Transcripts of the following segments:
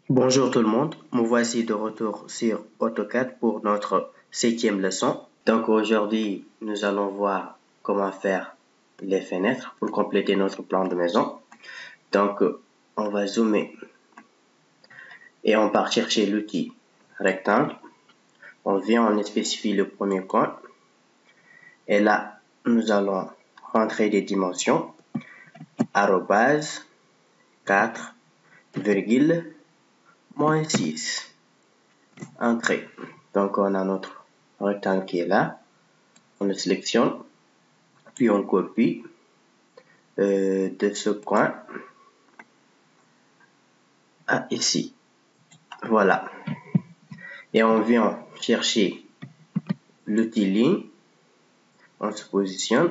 Bonjour tout le monde, me voici de retour sur AutoCAD pour notre 7e leçon. Donc aujourd'hui, nous allons voir comment faire les fenêtres pour compléter notre plan de maison. Donc on va zoomer et on part chercher l'outil rectangle. On vient, on spécifie le premier coin et là, nous allons rentrer des dimensions arrobase 4, moins 6. Entrée. Donc on a notre rectangle qui est là. On le sélectionne, puis on copie de ce coin à ici. Voilà. Et on vient chercher l'outil ligne. On se positionne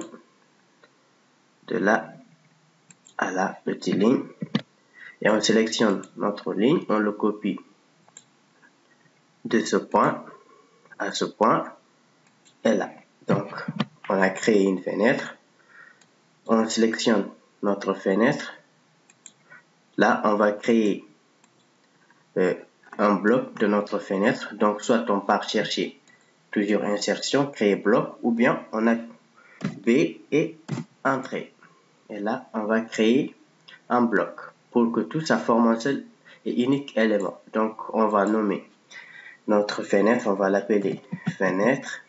de là à là, l'outil ligne. Et on sélectionne notre ligne. On le copie de ce point à ce point. Et là. Donc, on a créé une fenêtre. On sélectionne notre fenêtre. Là, on va créer un bloc de notre fenêtre. Donc, soit on part chercher toujours insertion, créer bloc, ou bien on a B et entrée. Et là, on va créer un bloc pour que tout ça forme un seul et unique élément. Donc, on va nommer notre fenêtre, on va l'appeler fenêtre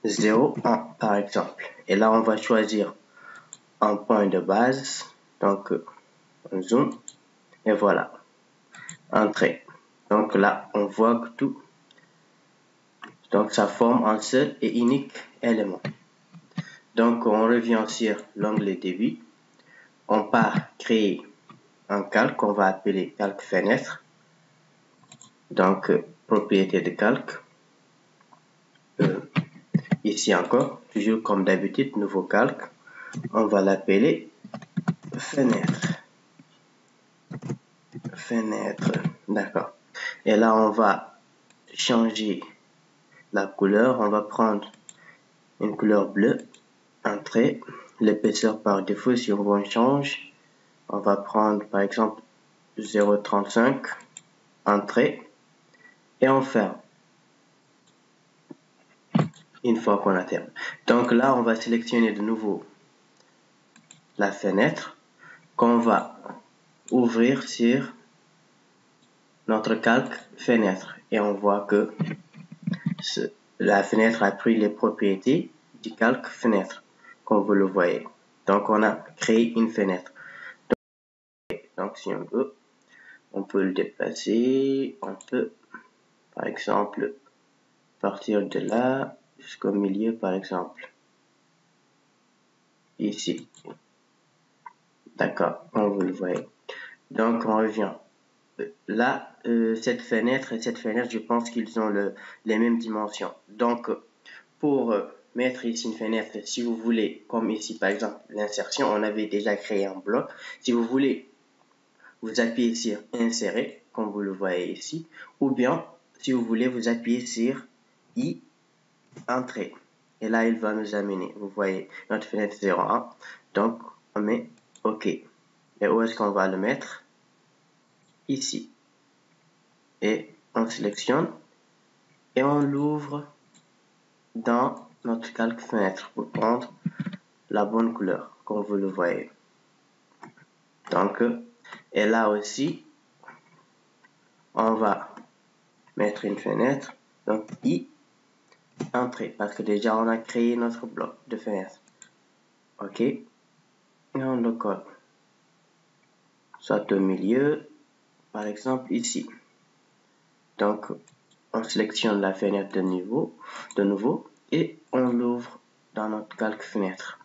0, 1 par exemple. Et là, on va choisir un point de base. Donc, on zoome et voilà. Entrée. Donc là, on voit que tout. Donc ça forme un seul et unique élément. Donc on revient sur l'onglet début. On part créer un calque qu'on va appeler calque fenêtre. Donc propriété de calque. Ici encore, toujours comme d'habitude, nouveau calque. On va l'appeler fenêtre. Fenêtre. D'accord. Et là, on va changer la couleur. On va prendre une couleur bleue. Entrée. L'épaisseur par défaut, si on change, on va prendre par exemple 0,35. Entrée. Et on ferme. Une fois qu'on a terminé. Donc là, on va sélectionner de nouveau la fenêtre qu'on va ouvrir sur notre calque fenêtre. Et on voit que la fenêtre a pris les propriétés du calque fenêtre, comme vous le voyez. Donc, on a créé une fenêtre. Donc, si on veut, on peut le déplacer. On peut, par exemple, partir de là jusqu'au milieu, par exemple. Ici. D'accord, comme vous le voyez. Donc, on revient. Là, cette fenêtre et cette fenêtre, je pense qu'ils ont les mêmes dimensions. Donc, pour mettre ici une fenêtre, si vous voulez, comme ici par exemple l'insertion, on avait déjà créé un bloc. Si vous voulez, vous appuyez sur insérer, comme vous le voyez ici, ou bien si vous voulez, vous appuyez sur I, entrée. Et là, il va nous amener, vous voyez, notre fenêtre 01. Donc, on met OK. Et où est-ce qu'on va le mettre? Ici. Et on sélectionne et on l'ouvre dans notre calque fenêtre pour prendre la bonne couleur, comme vous le voyez. Donc, et là aussi, on va mettre une fenêtre. Donc, I, entrée, parce que déjà, on a créé notre bloc de fenêtre. OK. Et on le colle. Soit au milieu, par exemple, ici. Donc, on sélectionne la fenêtre de nouveau, et on l'ouvre dans notre calque fenêtre.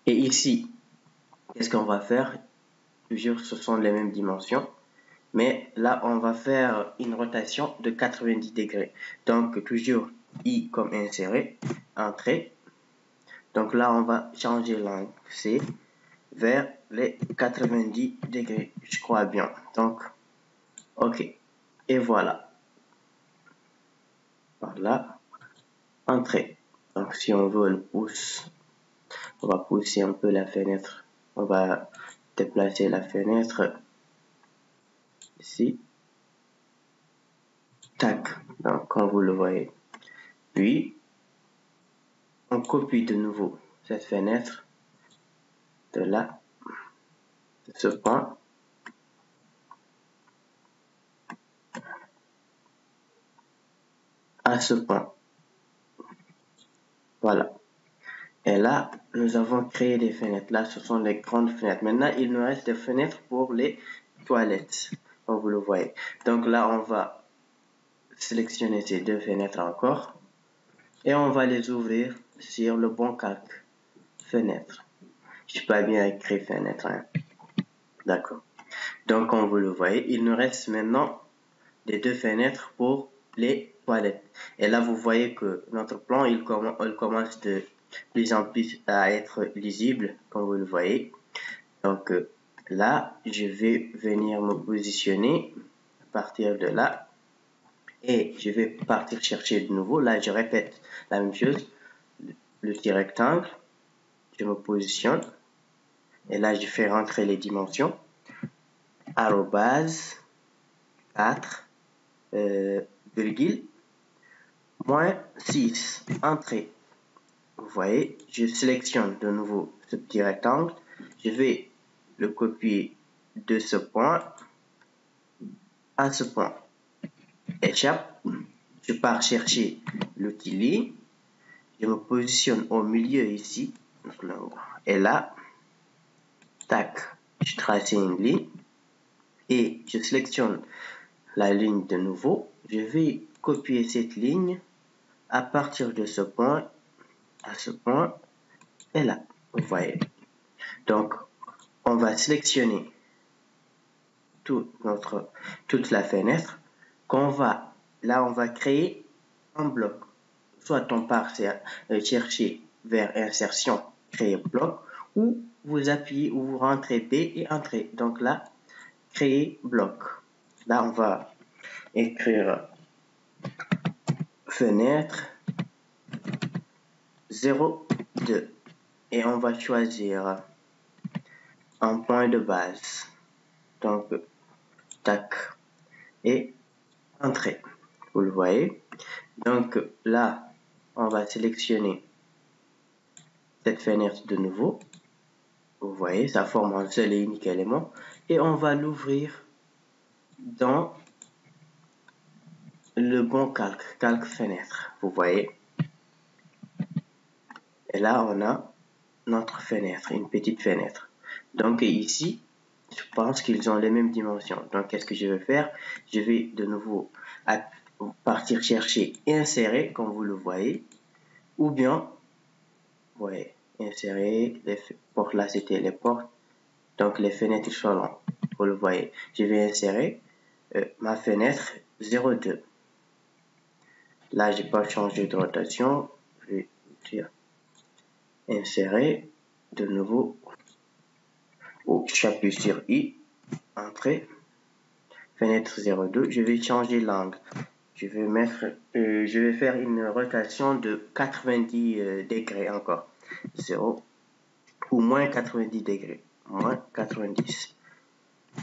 Et ici, qu'est-ce qu'on va faire? Toujours, ce sont les mêmes dimensions. Mais là, on va faire une rotation de 90 degrés. Donc, toujours I comme insérer, entrée. Donc là, on va changer l'angle C vers les 90 degrés, je crois bien. Donc, OK. Et voilà. Voilà. Entrée. Donc, si on veut le pouce, on va pousser un peu la fenêtre. On va déplacer la fenêtre ici. Tac, donc comme vous le voyez. Puis, on copie de nouveau cette fenêtre de là, de ce point. À ce point. Voilà. Et là, nous avons créé des fenêtres. Là, ce sont les grandes fenêtres. Maintenant, il nous reste des fenêtres pour les toilettes, comme vous le voyez. Donc là, on va sélectionner ces deux fenêtres encore. Et on va les ouvrir sur le bon calque. Fenêtre. Je suis pas bien écrit fenêtre. Hein. D'accord. Donc, comme vous le voyez, il nous reste maintenant les deux fenêtres pour les toilettes. Et là, vous voyez que notre plan, il commence de plus en plus à être lisible, comme vous le voyez. Donc là, je vais venir me positionner à partir de là. Et je vais partir chercher de nouveau. Là, je répète la même chose. Le petit rectangle. Je me positionne. Et là, je fais rentrer les dimensions. Arrobase 4, virgule, moins 6, entrée. Vous voyez, je sélectionne de nouveau ce petit rectangle. Je vais le copier de ce point à ce point. Échappe. Je pars chercher l'outil ligne. Je me positionne au milieu ici. Et là, tac, je trace une ligne. Et je sélectionne la ligne de nouveau. Je vais copier cette ligne à partir de ce point à ce point. Et là, vous voyez. Donc, on va sélectionner toute la fenêtre là on va créer un bloc. Soit on part chercher vers insertion, créer bloc, ou vous appuyez ou vous rentrez B et entrez. Donc là, créer bloc. Là, on va écrire fenêtre 0,2 et on va choisir un point de base. Donc, tac, et entrée. Vous le voyez. Donc là, on va sélectionner cette fenêtre de nouveau. Vous voyez, ça forme un seul et unique élément. Et on va l'ouvrir dans le bon calque fenêtre. Vous voyez. Et là, on a notre fenêtre, une petite fenêtre. Donc ici, je pense qu'ils ont les mêmes dimensions. Donc qu'est-ce que je vais faire? Je vais de nouveau partir chercher insérer, comme vous le voyez. Ou bien, vous voyez, insérer les portes. Là, c'était les portes. Donc les fenêtres sont là. Vous le voyez. Je vais insérer ma fenêtre 0,2. Là, j'ai pas changé de rotation. Je vais dire insérer de nouveau. J'appuie sur I, entrée, fenêtre 0,2. Je vais changer l'angle. Je vais faire une rotation de 90 degrés encore. 0 ou moins 90 degrés. Moins 90.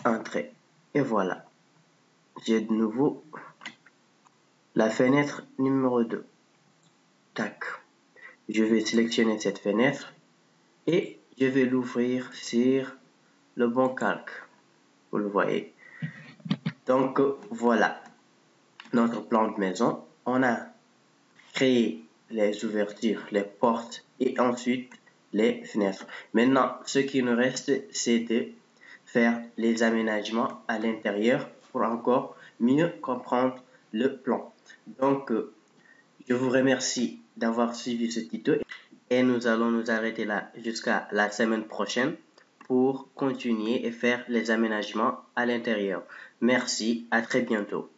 Entrée. Et voilà. J'ai de nouveau la fenêtre numéro 2. Tac. Je vais sélectionner cette fenêtre et je vais l'ouvrir sur le bon calque. Vous le voyez. Donc voilà notre plan de maison. On a créé les ouvertures, les portes et ensuite les fenêtres. Maintenant, ce qui nous reste, c'est de faire les aménagements à l'intérieur pour encore mieux comprendre le plan. Donc, je vous remercie d'avoir suivi ce tuto et nous allons nous arrêter là jusqu'à la semaine prochaine pour continuer et faire les aménagements à l'intérieur. Merci, à très bientôt.